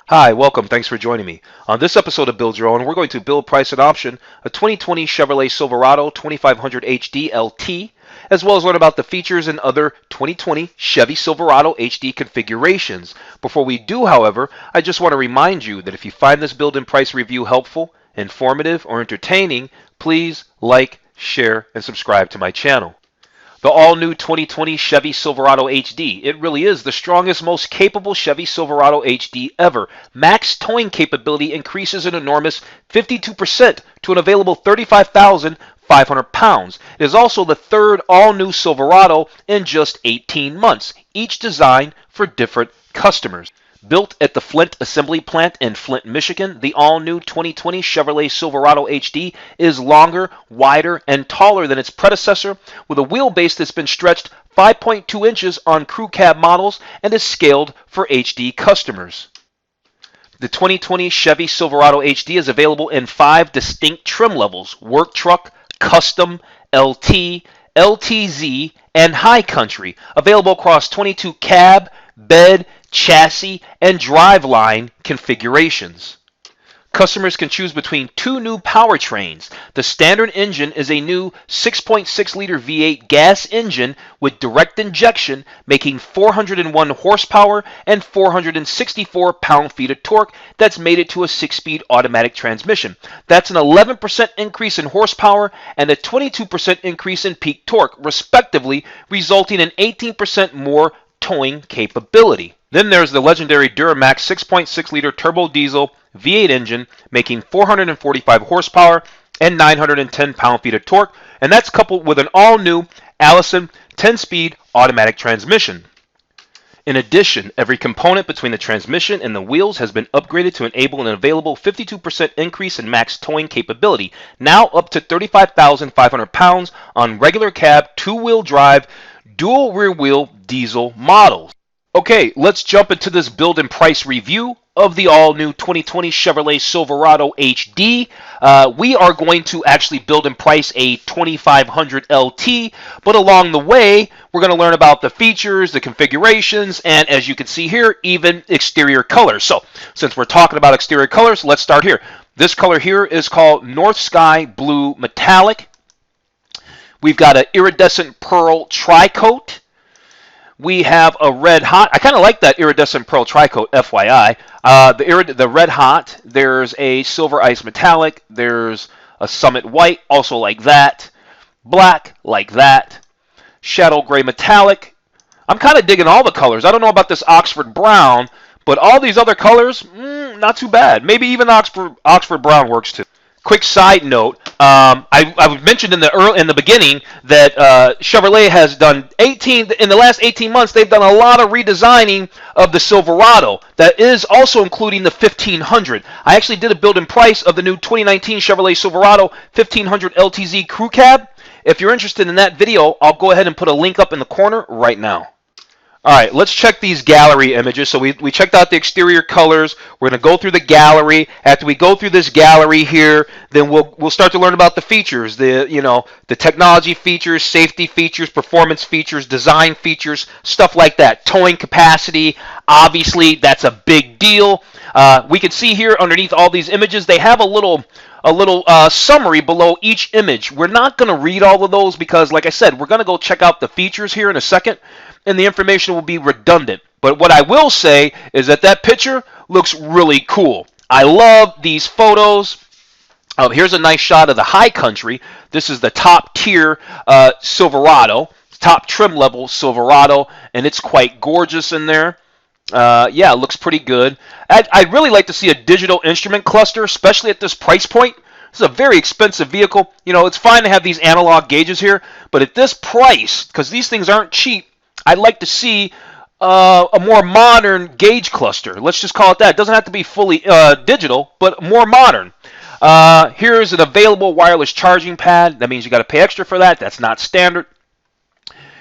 Hi, welcome. Thanks for joining me. On this episode of Build Your Own, we're going to build, price, and option a 2020 Chevrolet Silverado 2500HD LT, as well as learn about the features and other 2020 Chevy Silverado HD configurations. Before we do, however, I just want to remind you that if you find this build and price review helpful, informative, or entertaining, please like, share, and subscribe to my channel. The all-new 2020 Chevy Silverado HD. It really is the strongest, most capable Chevy Silverado HD ever. Max towing capability increases an enormous 52% to an available 35,500 pounds. It is also the third all-new Silverado in just 18 months, each designed for different customers. Built at the Flint Assembly Plant in Flint, Michigan, the all-new 2020 Chevrolet Silverado HD is longer, wider, and taller than its predecessor, with a wheelbase that's been stretched 5.2 inches on crew cab models and is scaled for HD customers. The 2020 Chevy Silverado HD is available in 5 distinct trim levels: Work Truck, Custom, LT, LTZ, and High Country, available across 22 cab, bed, chassis, and driveline configurations. Customers can choose between 2 new powertrains. The standard engine is a new 6.6-liter V8 gas engine with direct injection, making 401 horsepower and 464 pound-feet of torque. That's made it to a 6-speed automatic transmission. That's an 11% increase in horsepower and a 22% increase in peak torque, respectively, resulting in 18% more towing capability. Then there's the legendary Duramax 6.6-liter turbo diesel V8 engine, making 445 horsepower and 910 pound-feet of torque, and that's coupled with an all-new Allison 10-speed automatic transmission. In addition, every component between the transmission and the wheels has been upgraded to enable an available 52% increase in max towing capability, now up to 35,500 pounds on regular cab, 2-wheel drive, dual rear wheel diesel models. Okay, let's jump into this build and price review of the all-new 2020 Chevrolet Silverado HD. We are going to actually build and price a 2500 LT, but along the way, we're going to learn about the features, the configurations, and as you can see here, even exterior colors. So, since we're talking about exterior colors, let's start here. This color here is called North Sky Blue Metallic. We've got an iridescent pearl tri-coat. We have a red hot. I kind of like that iridescent pearl tri-coat, FYI. The red hot. There's a silver ice metallic. There's a summit white, also like that. Black, like that. Shadow gray metallic. I'm kind of digging all the colors. I don't know about this Oxford brown, but all these other colors, not too bad. Maybe even Oxford brown works too. Quick side note, I mentioned in the beginning that Chevrolet has done in the last 18 months. They've done a lot of redesigning of the Silverado. That is also including the 1500. I actually did a build and price of the new 2019 Chevrolet Silverado 1500 LTZ Crew Cab. If you're interested in that video, I'll go ahead and put a link up in the corner right now. All right, let's check these gallery images. So we checked out the exterior colors. We're going to go through the gallery. After we go through this gallery here, then we'll start to learn about the features, the technology features, safety features, performance features, design features, stuff like that. Towing capacity, obviously, that's a big deal. We can see here underneath all these images, they have a little summary below each image. We're not going to read all of those because, like I said, we're going to go check out the features here in a second, and the information will be redundant. But what I will say is that picture looks really cool. I love these photos. Here's a nice shot of the High Country. This is the top tier Silverado, top trim level Silverado, and it's quite gorgeous in there. Yeah, it looks pretty good. I'd really like to see a digital instrument cluster, especially at this price point. This is a very expensive vehicle. You know, it's fine to have these analog gauges here, but at this price, because these things aren't cheap, I'd like to see a more modern gauge cluster. Let's just call it that. It doesn't have to be fully digital, but more modern. Here's an available wireless charging pad. That means you got to pay extra for that. That's not standard.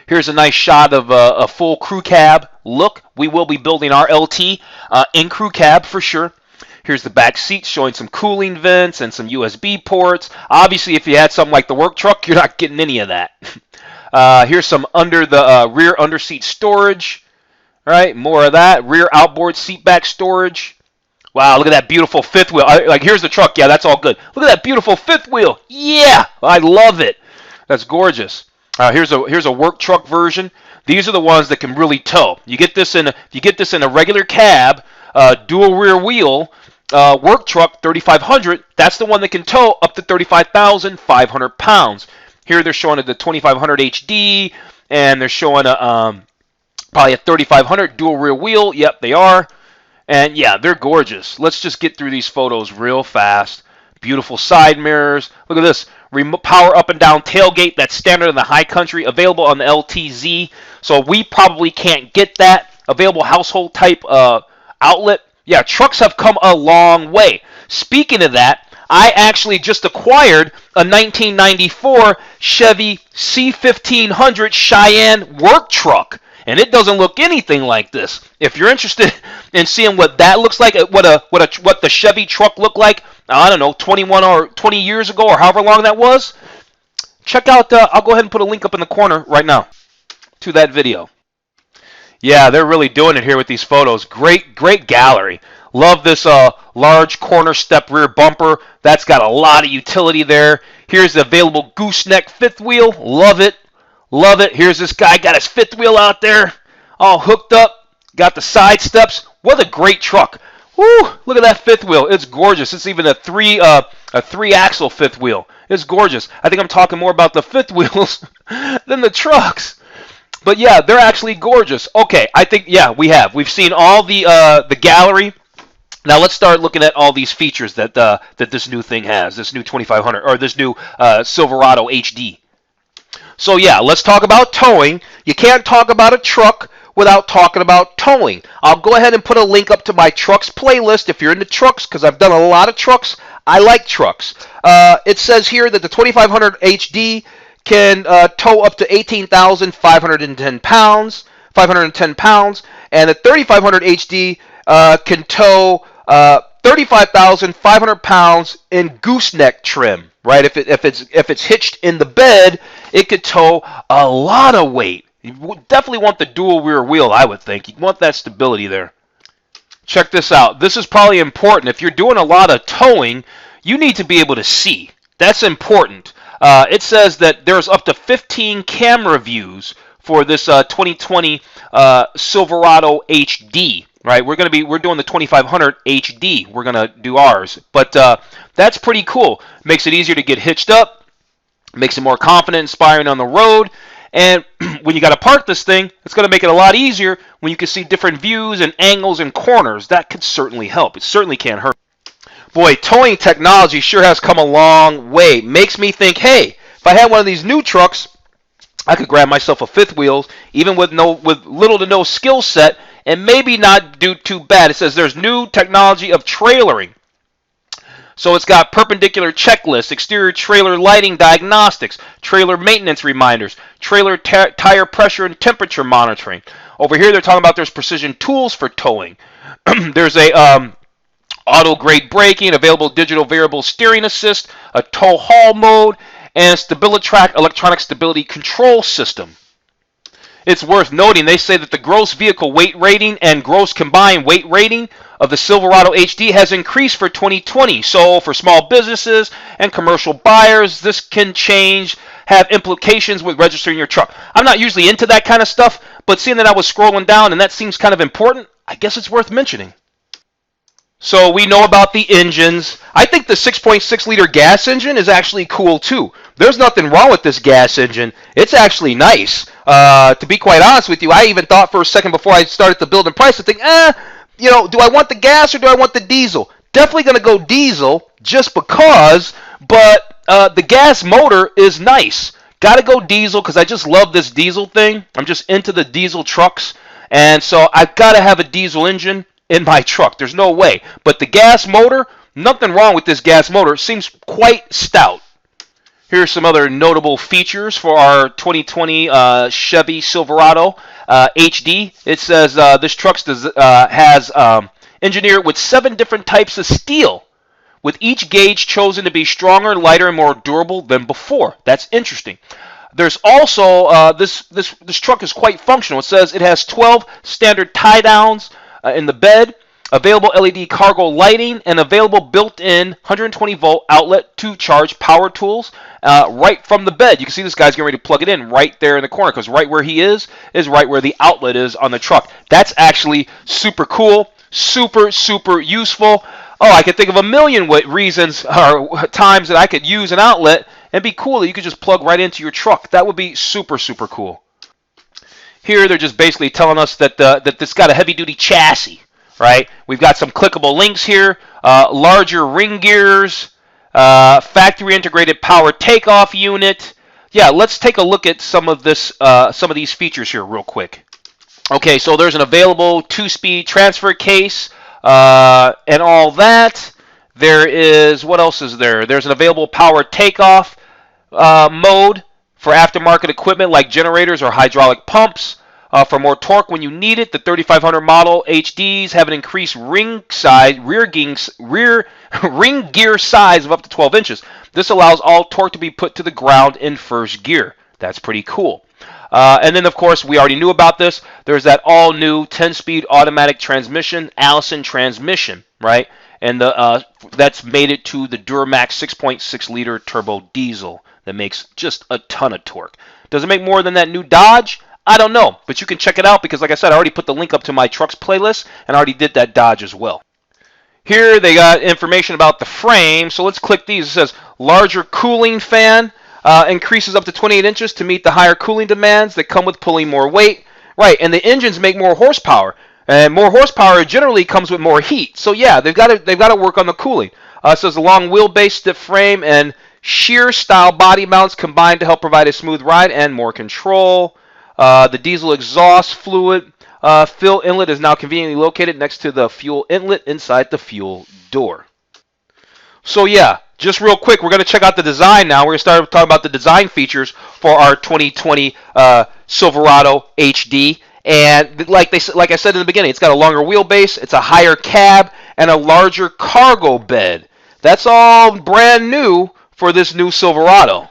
Here's a nice shot of a full crew cab look. We will be building our LT in crew cab for sure. Here's the back seat showing some cooling vents and some USB ports. Obviously, if you had something like the work truck, you're not getting any of that. Here's some under the rear under seat storage. All right, more of that. Rear outboard seat back storage. Wow, look at that beautiful fifth wheel. Like, here's the truck. Yeah, that's all good. Look at that beautiful fifth wheel. Yeah, I love it. That's gorgeous. Here's a work truck version. These are the ones that can really tow. You get this in a regular cab, dual rear wheel, work truck 3500. That's the one that can tow up to 35,500 pounds. Here they're showing the 2500 HD, and they're showing probably a 3500 dual rear wheel. Yep, they are. And yeah, they're gorgeous. Let's just get through these photos real fast. Beautiful side mirrors. Look at this. Power up and down tailgate. That's standard in the high country. Available on the LTZ. So we probably can't get that. Available household type outlet. Yeah, trucks have come a long way. Speaking of that, I actually just acquired a 1994 Chevy C1500 Cheyenne work truck. And it doesn't look anything like this. If you're interested in seeing what that looks like, what the Chevy truck looked like, I don't know, 21 or 20 years ago, or however long that was, check out. I'll go ahead and put a link up in the corner right now to that video. Yeah, they're really doing it here with these photos. Great gallery. Love this large corner step rear bumper. That's got a lot of utility there. Here's the available gooseneck fifth wheel. Love it. Love it. Here's this guy, got his fifth wheel out there, all hooked up. Got the side steps. What a great truck. Woo! Look at that fifth wheel. It's gorgeous. It's even a three axle fifth wheel. It's gorgeous. I think I'm talking more about the fifth wheels than the trucks. But yeah, they're actually gorgeous. Okay, I think we've seen all the gallery. Now let's start looking at all these features that this new thing has. This new 2500 or this new Silverado HD. So yeah, let's talk about towing. You can't talk about a truck without talking about towing. I'll go ahead and put a link up to my trucks playlist if you're into trucks, because I've done a lot of trucks. I like trucks. It says here that the 2500 HD can tow up to 18,510 pounds, and the 3500 HD can tow 35,500 pounds in gooseneck trim. Right? If it's hitched in the bed, it could tow a lot of weight. You would definitely want the dual rear wheel, I would think. You want that stability there. Check this out. This is probably important. If you're doing a lot of towing, you need to be able to see. That's important. It says that there's up to 15 camera views for this 2020 Silverado HD. Right, we're doing the 2500 HD. We're gonna do ours, but that's pretty cool. Makes it easier to get hitched up. Makes it more confident, inspiring on the road. And when you got to park this thing, it's gonna make it a lot easier when you can see different views and angles and corners. That could certainly help. It certainly can't hurt. Boy, towing technology sure has come a long way. Makes me think, hey, if I had one of these new trucks, I could grab myself a fifth wheel, even with little to no skill set, and maybe not do too bad. It says there's new technology of trailering. So it's got perpendicular checklists, exterior trailer lighting diagnostics, trailer maintenance reminders, trailer tire pressure and temperature monitoring. Over here they're talking about there's precision tools for towing. There's a auto grade braking, available digital variable steering assist, a tow haul mode, and StabiliTrak electronic stability control system. It's worth noting they say that the gross vehicle weight rating and gross combined weight rating of the Silverado HD has increased for 2020. So for small businesses and commercial buyers, this can have implications with registering your truck. I'm not usually into that kind of stuff, but seeing that I was scrolling down and that seems kind of important, I guess it's worth mentioning. So we know about the engines. I think the 6.6 liter gas engine is actually cool too. There's nothing wrong with this gas engine. It's actually nice. To be quite honest with you, I even thought for a second before I started the build and price, I think, do I want the gas or do I want the diesel? Definitely going to go diesel just because, but the gas motor is nice. Got to go diesel because I just love this diesel thing. I'm just into the diesel trucks, and so I've got to have a diesel engine in my truck. There's no way. But the gas motor, nothing wrong with this gas motor. Seems quite stout. Here's some other notable features for our 2020 Chevy Silverado HD. It says this truck has engineered with 7 different types of steel, with each gauge chosen to be stronger, lighter, and more durable than before. That's interesting. There's also, this truck is quite functional. It says it has 12 standard tie downs in the bed. available LED cargo lighting, and available built-in 120-volt outlet to charge power tools right from the bed. You can see this guy's getting ready to plug it in right there in the corner, because right where he is right where the outlet is on the truck. That's actually super cool, super useful. Oh, I could think of a million reasons or times that I could use an outlet, and be cool that you could just plug right into your truck. That would be super cool. Here they're just basically telling us that that this got a heavy-duty chassis, right? We've got some clickable links here, larger ring gears, factory-integrated power takeoff unit. Yeah, let's take a look at some of these features here real quick. Okay, so there's an available 2-speed transfer case and all that. There is, what else is there? There's an available power takeoff mode for aftermarket equipment like generators or hydraulic pumps. For more torque when you need it, the 3500 model HDs have an increased ring gear size of up to 12 inches. This allows all torque to be put to the ground in first gear. That's pretty cool. And then, of course, we already knew about this. There's that all-new 10-speed automatic transmission, Allison transmission, right? And that's made it to the Duramax 6.6-liter turbo diesel that makes just a ton of torque. Does it make more than that new Dodge? I don't know, but you can check it out because, like I said, I already put the link up to my trucks playlist and I already did that Dodge as well. Here they got information about the frame, so let's click these. It says larger cooling fan, increases up to 28 inches to meet the higher cooling demands that come with pulling more weight. Right, and the engines make more horsepower, and more horsepower generally comes with more heat. So yeah, they've got to work on the cooling. It says a long wheelbase, stiff frame, and sheer style body mounts combined to help provide a smooth ride and more control. The diesel exhaust fluid fill inlet is now conveniently located next to the fuel inlet inside the fuel door. So yeah, just real quick, we're going to check out the design now. We're going to start talking about the design features for our 2020 Silverado HD. And like I said in the beginning, it's got a longer wheelbase, it's a higher cab, and a larger cargo bed. That's all brand new for this new Silverado.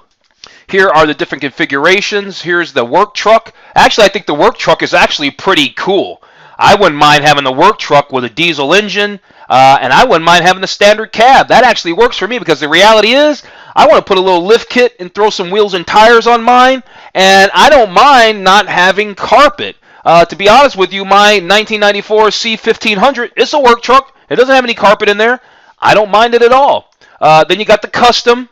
Here are the different configurations. Here's the work truck. Actually, I think the work truck is actually pretty cool. I wouldn't mind having the work truck with a diesel engine, and I wouldn't mind having the standard cab. That actually works for me because the reality is I want to put a little lift kit and throw some wheels and tires on mine, and I don't mind not having carpet. To be honest with you, my 1994 C1500 is a work truck. It doesn't have any carpet in there. I don't mind it at all. Then you got the custom.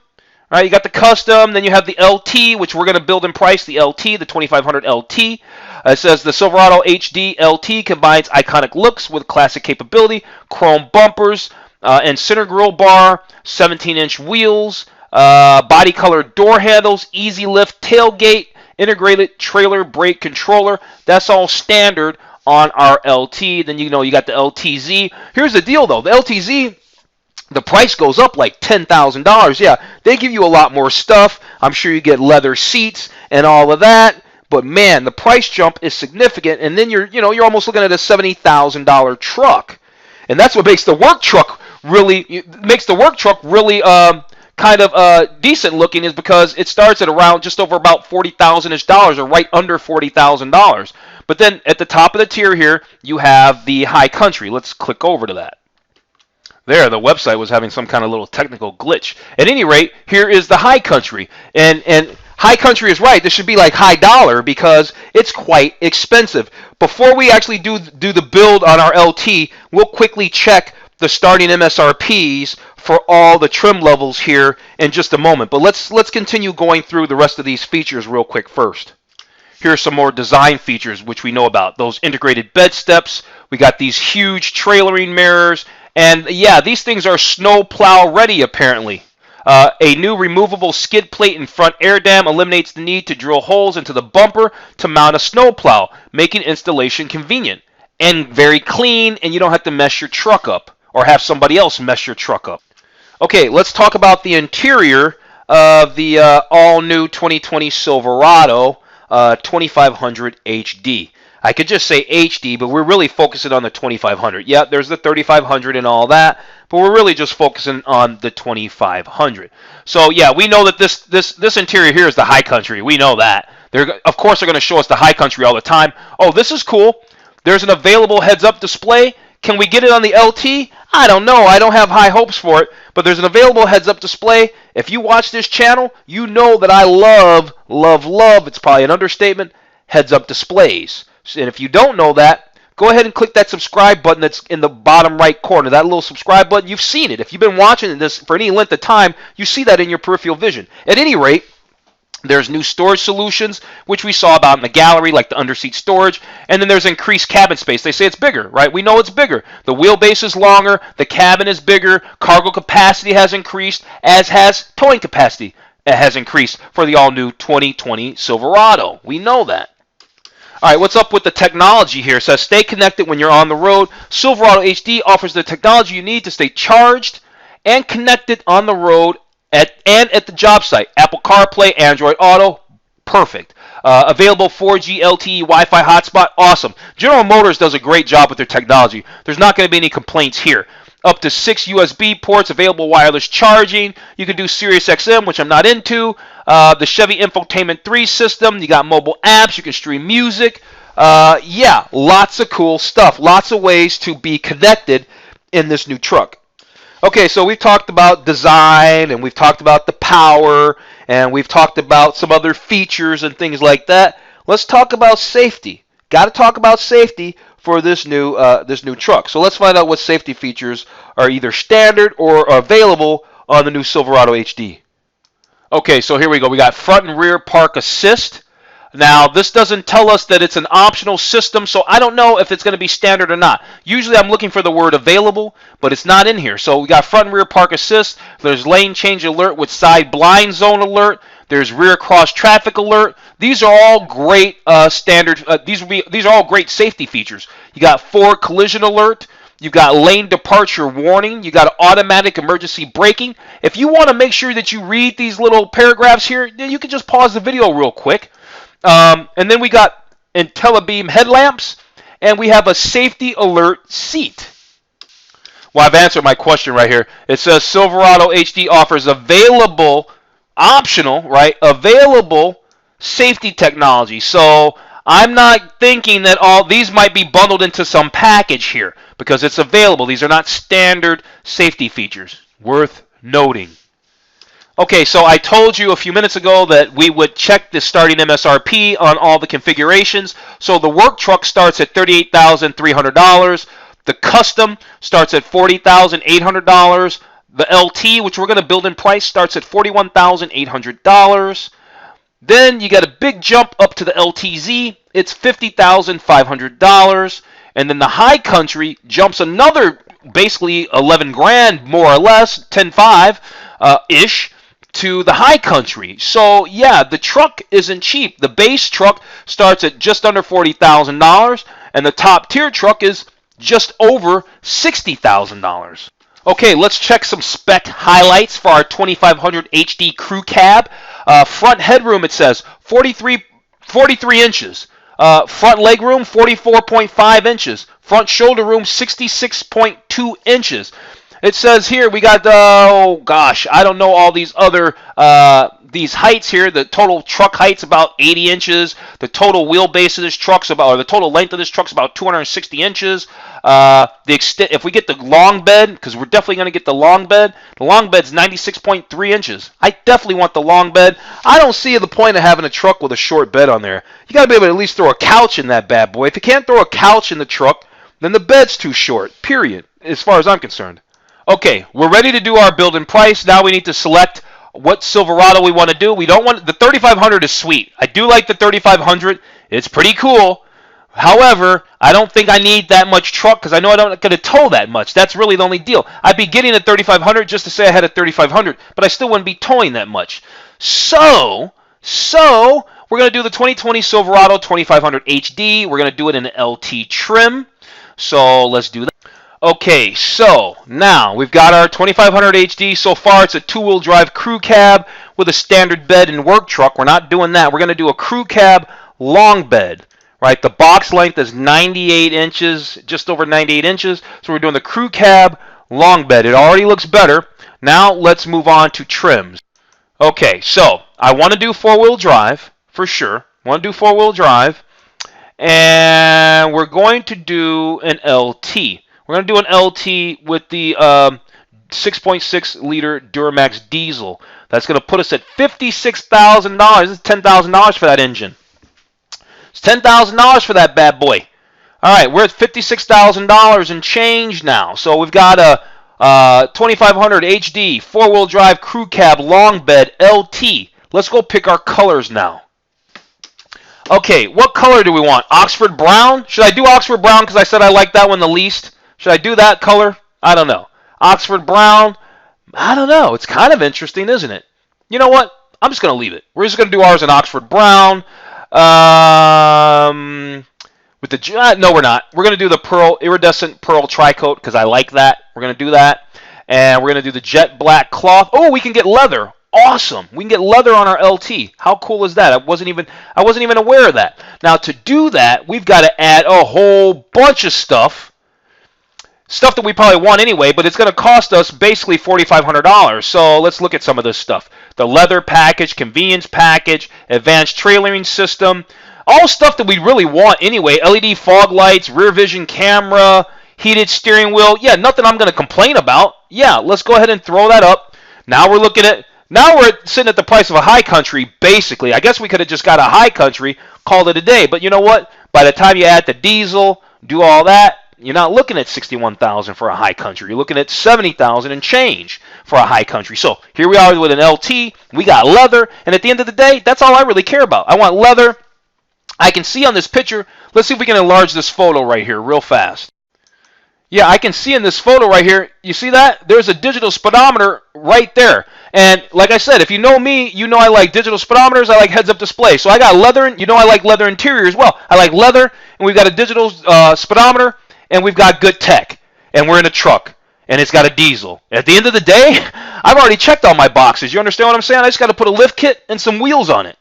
Right, you got the custom, then you have the LT, which we're going to build and price, the LT, the 2500 LT. It says the Silverado HD LT combines iconic looks with classic capability, chrome bumpers, and center grille bar, 17-inch wheels, body colored door handles, easy lift tailgate, integrated trailer brake controller. That's all standard on our LT. Then you got the LTZ. Here's the deal, though. The LTZ, the price goes up like $10,000. Yeah, they give you a lot more stuff. I'm sure you get leather seats and all of that. But man, the price jump is significant. And then you're almost looking at a $70,000 truck. And that's what makes the work truck really kind of decent looking, is because it starts at around just over about $40,000-ish, or right under $40,000. But then at the top of the tier here, you have the High Country. Let's click over to that. There, the website was having some kind of little technical glitch. At any rate, here is the High Country. And High Country is right. This should be like high dollar because it's quite expensive. Before we actually do the build on our LT, we'll quickly check the starting MSRPs for all the trim levels here in just a moment. But let's continue going through the rest of these features real quick first. Here are some more design features which we know about. Those integrated bed steps. We got these huge trailering mirrors. And yeah, these things are snow plow ready apparently. A new removable skid plate and front air dam eliminates the need to drill holes into the bumper to mount a snow plow, making installation convenient and very clean, and you don't have to mess your truck up or have somebody else mess your truck up. Okay, let's talk about the interior of the all-new 2020 Silverado 2500 HD. I could just say HD, but we're really focusing on the 2500. Yeah, there's the 3500 and all that, but we're really just focusing on the 2500. So yeah, we know that this interior here is the High Country. We know that. Of course, they're going to show us the High Country all the time. Oh, this is cool. There's an available heads-up display, Can we get it on the LT? I don't know. I don't have high hopes for it, but there's an available heads-up display. If you watch this channel, you know that I love, it's probably an understatement, heads-up displays. And if you don't know that, go ahead and click that subscribe button that's in the bottom right corner. That little subscribe button, you've seen it. If you've been watching this for any length of time, you see that in your peripheral vision. At any rate, there's new storage solutions, which we saw about in the gallery, like the underseat storage, and then there's increased cabin space. They say it's bigger, right? We know it's bigger. The wheelbase is longer, the cabin is bigger, cargo capacity has increased, as has towing capacity has increased for the all-new 2020 Silverado. We know that. All right, what's up with the technology here? It says stay connected when you're on the road. Silverado HD offers the technology you need to stay charged and connected on the road at the job site. Apple CarPlay, Android Auto, perfect. Available 4G LTE Wi-Fi hotspot, awesome. General Motors does a great job with their technology. There's not going to be any complaints here. Up to 6 USB ports, available wireless charging. You can do Sirius XM, which I'm not into. The Chevy Infotainment 3 system. You got mobile apps. You can stream music. Yeah, lots of cool stuff. Lots of ways to be connected in this new truck. Okay, so we've talked about design, and we've talked about the power, and we've talked about some other features and things like that. Let's talk about safety. Got to talk about safety for this new truck. So let's find out what safety features are either standard or available on the new Silverado HD. Okay, so here we go. We got front and rear park assist. Now, this doesn't tell us that it's an optional system, so I don't know if it's going to be standard or not. Usually I'm looking for the word available, but it's not in here. So we got front and rear park assist. There's lane change alert with side blind zone alert. There's rear cross traffic alert. These are all great standard. These are all great safety features. You got forward collision alert. You've got lane departure warning. You got automatic emergency braking. If you want to make sure that you read these little paragraphs here, you can just pause the video real quick. And then we got IntelliBeam headlamps, and we have a safety alert seat. Well, I've answered my question right here. It says Silverado HD offers available, optional, right? Available safety technology. So I'm not thinking that all these might be bundled into some package here because it's available. These are not standard safety features. Worth noting. Okay, so I told you a few minutes ago that we would check the starting MSRP on all the configurations. So the work truck starts at $38,300. The custom starts at $40,800. The LT, which we're going to build in price, starts at $41,800. Then you got a big jump up to the LTZ. It's $50,500. And then the High Country jumps another basically 11 grand, more or less, 10.5-ish. To the High Country. So yeah, the truck isn't cheap. The base truck starts at just under $40,000, and the top tier truck is just over $60,000. Okay, let's check some spec highlights for our 2500 HD crew cab. Front headroom, it says 43 inches. Front legroom 44.5 inches. Front shoulder room 66.2 inches. It says here we got, oh gosh, I don't know all these other, these heights here. The total truck height's about 80 inches. The total wheelbase of this truck's about, or the total length of this truck's about 260 inches. The extent, if we get the long bed, because we're definitely going to get the long bed's 96.3 inches. I definitely want the long bed. I don't see the point of having a truck with a short bed on there. You got to be able to at least throw a couch in that bad boy. If you can't throw a couch in the truck, then the bed's too short, period, as far as I'm concerned. Okay, we're ready to do our build and price. Now we need to select what Silverado we want to do. We don't want the 3500 is sweet. I do like the 3500. It's pretty cool. However, I don't think I need that much truck because I know I'm not going to tow that much. That's really the only deal. I'd be getting a 3500 just to say I had a 3500, but I still wouldn't be towing that much. So we're going to do the 2020 Silverado 2500 HD. We're going to do it in an LT trim. So let's do that. Okay, so now we've got our 2500 HD. So far, it's a two-wheel drive crew cab with a standard bed and work truck. We're not doing that. We're going to do a crew cab long bed, right? The box length is 98 inches, just over 98 inches. So we're doing the crew cab long bed. It already looks better. Now let's move on to trims. Okay, so I want to do four-wheel drive for sure. Want to do four-wheel drive, and we're going to do an LT. We're going to do an LT with the 6.6 liter Duramax diesel. That's going to put us at $56,000. This is $10,000 for that engine. It's $10,000 for that bad boy. All right, we're at $56,000 and change now. So we've got a 2500 HD 4-wheel drive crew cab long bed LT. Let's go pick our colors now. Okay, what color do we want? Oxford brown? Should I do Oxford brown because I said I like that one the least? Should I do that color? I don't know. Oxford brown? I don't know. It's kind of interesting, isn't it? You know what? I'm just going to leave it. We're just going to do ours in Oxford brown. With the no, we're not. We're going to do the pearl iridescent pearl tri-coat because I like that. We're going to do that. And we're going to do the jet black cloth. Oh, we can get leather. Awesome. We can get leather on our LT. How cool is that? I wasn't even aware of that. Now to do that, we've got to add a whole bunch of stuff. Stuff that we probably want anyway, but it's going to cost us basically $4,500. So let's look at some of this stuff. The leather package, convenience package, advanced trailering system, all stuff that we really want anyway. LED fog lights, rear vision camera, heated steering wheel. Yeah, nothing I'm going to complain about. Yeah, let's go ahead and throw that up. Now we're sitting at the price of a high country, basically. I guess we could have just got a high country, called it a day. But you know what? By the time you add the diesel, do all that, you're not looking at $61,000 for a high country. You're looking at $70,000 and change for a high country. So here we are with an LT. We got leather. And at the end of the day, that's all I really care about. I want leather. I can see on this picture. Let's see if we can enlarge this photo right here real fast. Yeah, I can see in this photo right here. You see that? There's a digital speedometer right there. And like I said, if you know me, you know I like digital speedometers. I like heads-up display. So I got leather. You know I like leather interior as well. I like leather, and we've got a digital speedometer. And we've got good tech, and we're in a truck, and it's got a diesel. At the end of the day, I've already checked all my boxes. You understand what I'm saying? I just got to put a lift kit and some wheels on it.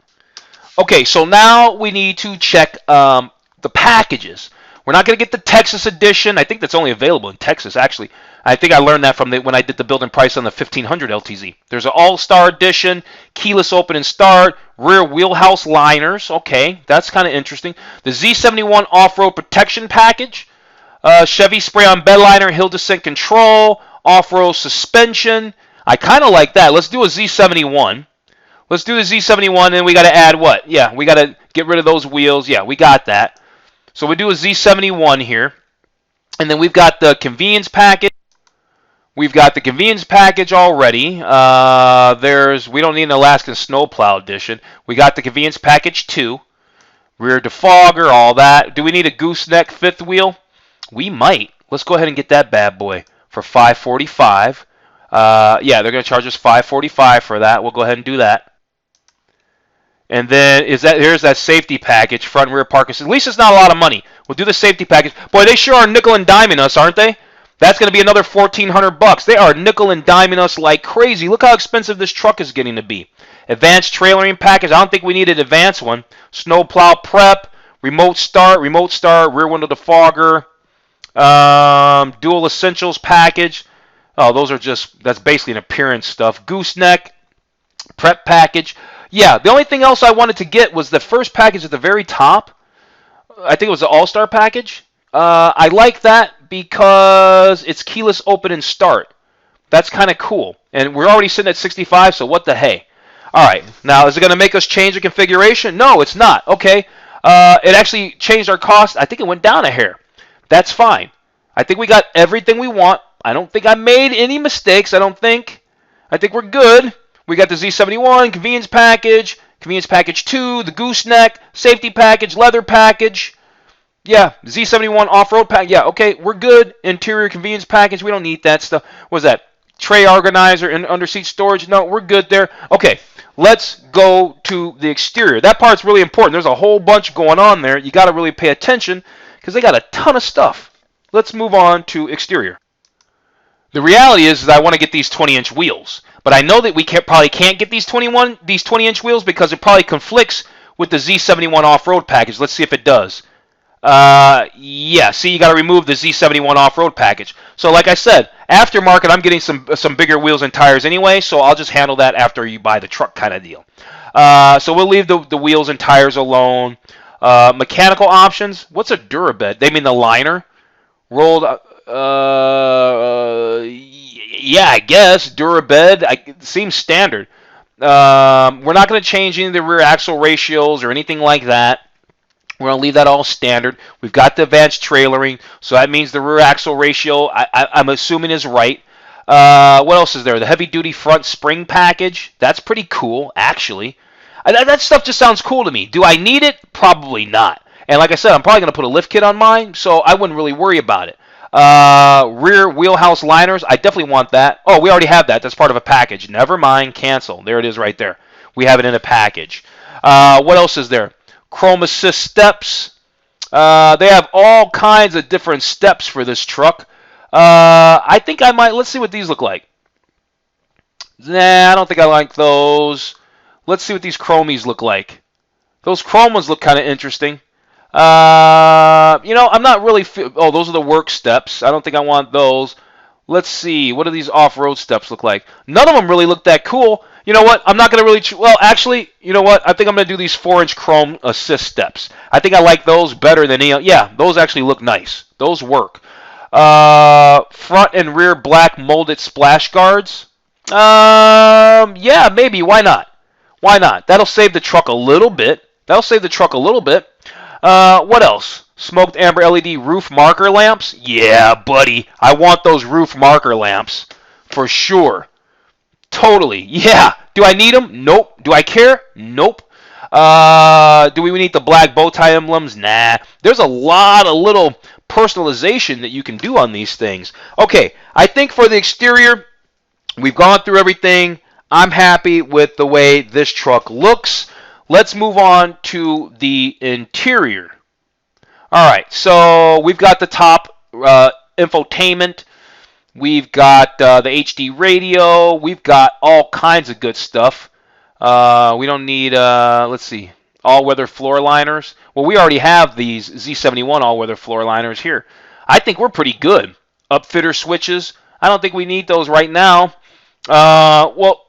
Okay, so now we need to check the packages. We're not going to get the Texas edition. I think that's only available in Texas, actually. I think I learned that from when I did the build and price on the 1500 LTZ. There's an All-Star edition, keyless open and start, rear wheelhouse liners. Okay, that's kind of interesting. The Z71 off-road protection package. Chevy spray-on bedliner, hill descent control, off-road suspension. I kind of like that. Let's do a Z71. Let's do the Z71, and we got to add what? Yeah, we got to get rid of those wheels. Yeah, we got that. So we do a Z71 here. And then we've got the convenience package. We've got the convenience package already. We don't need an Alaskan snowplow edition. We got the convenience package 2. Rear defogger, all that. Do we need a gooseneck fifth wheel? We might. Let's go ahead and get that bad boy for $545. Yeah, they're going to charge us $545 for that. We'll go ahead and do that. And then here's that safety package, front and rear park assist. At least it's not a lot of money. We'll do the safety package. Boy, they sure are nickel and diming us, aren't they? That's going to be another $1,400. They are nickel and diming us like crazy. Look how expensive this truck is getting to be. Advanced trailering package. I don't think we need an advanced one. Snowplow prep, remote start, rear window defogger. Dual essentials package. Oh, that's basically an appearance stuff. Gooseneck prep package. Yeah, the only thing else I wanted to get was the first package at the very top. I think it was the All-Star package. I like that because it's keyless open and start. That's kind of cool. And we're already sitting at 65, so what the hey. All right, now is it going to make us change the configuration? No, it's not. Okay, it actually changed our cost. I think it went down a hair. That's fine. I think we got everything we want. I don't think I made any mistakes. I think we're good. We got the Z71, convenience package 2, the gooseneck, safety package, leather package. Yeah, Z71 off-road pack. Yeah, okay, we're good. Interior convenience package. We don't need that stuff. What's that? Tray organizer and under-seat storage. No, we're good there. Okay, let's go to the exterior. That part's really important. There's a whole bunch going on there. You got to really pay attention because they got a ton of stuff. Let's move on to exterior. The reality is I want to get these 20-inch wheels, but I know that we probably can't get these 20-inch wheels because it probably conflicts with the Z71 off-road package. Let's see if it does. Yeah, see, you got to remove the Z71 off-road package. So like I said, aftermarket, I'm getting some bigger wheels and tires anyway, so I'll just handle that after you buy the truck kind of deal. So we'll leave the wheels and tires alone. Mechanical options, what's a Durabed? They mean the liner? Rolled Yeah, I guess. Durabed, it seems standard. We're not going to change any of the rear axle ratios or anything like that. We're going to leave that all standard. We've got the advanced trailering, so that means the rear axle ratio, I'm assuming, is right. What else is there? The heavy-duty front spring package. That's pretty cool, actually. That stuff just sounds cool to me. Do I need it? Probably not. And like I said, I'm probably going to put a lift kit on mine, so I wouldn't really worry about it. Rear wheelhouse liners. I definitely want that. Oh, we already have that. That's part of a package. Never mind. Cancel. There it is right there. We have it in a package. What else is there? Chrome assist steps. They have all kinds of different steps for this truck. I think I might. Let's see what these look like. Nah, I don't think I like those. Let's see what these chromies look like. Those chrome ones look kind of interesting. I'm not really. Oh, those are the work steps. I don't think I want those. Let's see. What do these off-road steps look like? None of them really look that cool. You know what? I'm not going to really... Well, actually, you know what? I think I'm going to do these 4-inch chrome assist steps. I think I like those better than any... Yeah, those actually look nice. Those work. Front and rear black molded splash guards. Yeah, maybe. Why not? Why not? That'll save the truck a little bit. What else? Smoked amber LED roof marker lamps. Yeah, buddy. I want those roof marker lamps. For sure. Totally. Yeah. Do I need them? Nope. Do I care? Nope. Do we need the black bow tie emblems? Nah. There's a lot of little personalization that you can do on these things. Okay. I think for the exterior, we've gone through everything. I'm happy with the way this truck looks. Let's move on to the interior. All right, so we've got the top infotainment. We've got the HD radio. We've got all kinds of good stuff. We don't need, let's see, all-weather floor liners. Well, we already have these Z71 all-weather floor liners here. I think we're pretty good. Upfitter switches. I don't think we need those right now. Well,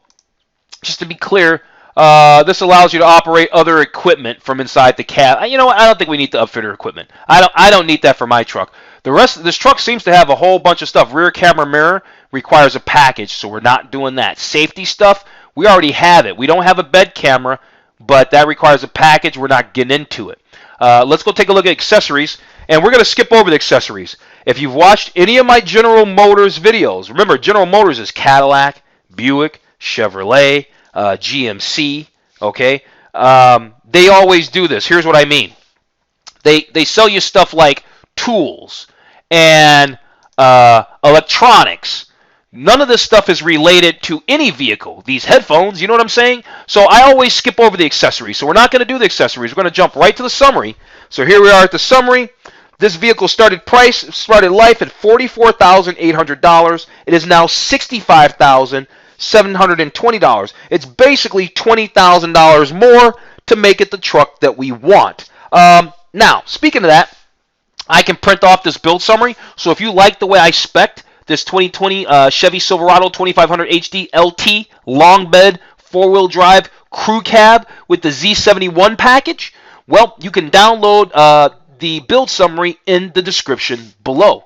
just to be clear, this allows you to operate other equipment from inside the cab. You know what? I don't think we need the upfitter equipment. I don't need that for my truck. The rest of this truck seems to have a whole bunch of stuff. Rear camera mirror requires a package, so we're not doing that. Safety stuff, we already have it. We don't have a bed camera, but that requires a package. We're not getting into it. Let's go take a look at accessories, and we're going to skip over the accessories. If you've watched any of my General Motors videos, remember General Motors is Cadillac, Buick, Chevrolet, GMC, okay? They always do this. Here's what I mean. They sell you stuff like tools and electronics. None of this stuff is related to any vehicle. These headphones, you know what I'm saying? So I always skip over the accessories. So we're not going to do the accessories. We're going to jump right to the summary. So here we are at the summary. This vehicle started life at $44,800. It is now $65,720. It's basically $20,000 more to make it the truck that we want. Now, speaking of that, I can print off this build summary. So if you like the way I spec'd this 2020 Chevy Silverado 2500HD LT long bed 4-wheel drive crew cab with the Z71 package, well, you can download the build summary in the description below.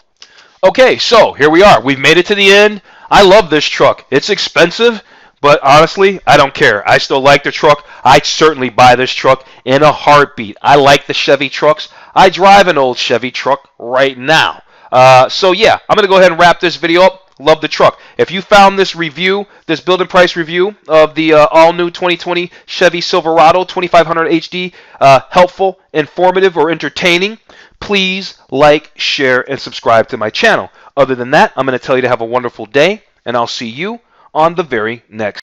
Okay, so here we are. We've made it to the end. I love this truck. It's expensive, but honestly, I don't care. I still like the truck. I'd certainly buy this truck in a heartbeat. I like the Chevy trucks. I drive an old Chevy truck right now. So yeah, I'm going to go ahead and wrap this video up. Love the truck. If you found this review, this build and price review of the all-new 2020 Chevy Silverado 2500HD helpful, informative, or entertaining, please like, share, and subscribe to my channel. Other than that, I'm going to tell you to have a wonderful day, and I'll see you on the very next